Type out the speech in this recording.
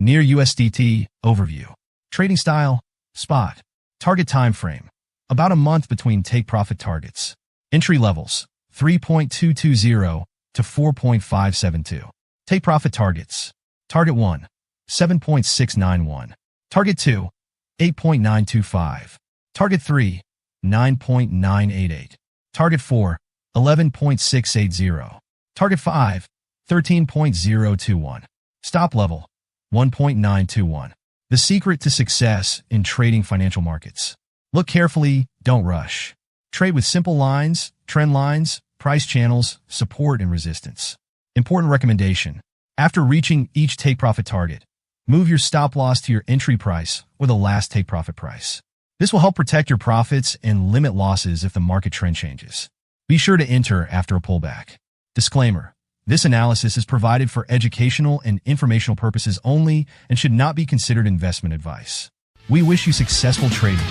Near USDT Overview. Trading style, spot. Target time frame, about a month between take-profit targets. Entry levels, 3.220 to 4.572. Take-profit targets. Target 1, 7.691. Target 2, 8.925. Target 3, 9.988. Target 4, 11.680. Target 5, 13.021. Stop level, 1.921. The secret to success in trading financial markets. Look carefully, don't rush. Trade with simple lines, trend lines, price channels, support and resistance. Important recommendation. After reaching each take-profit target, move your stop loss to your entry price or the last take-profit price. This will help protect your profits and limit losses if the market trend changes. Be sure to enter after a pullback. Disclaimer. This analysis is provided for educational and informational purposes only and should not be considered investment advice. We wish you successful trading.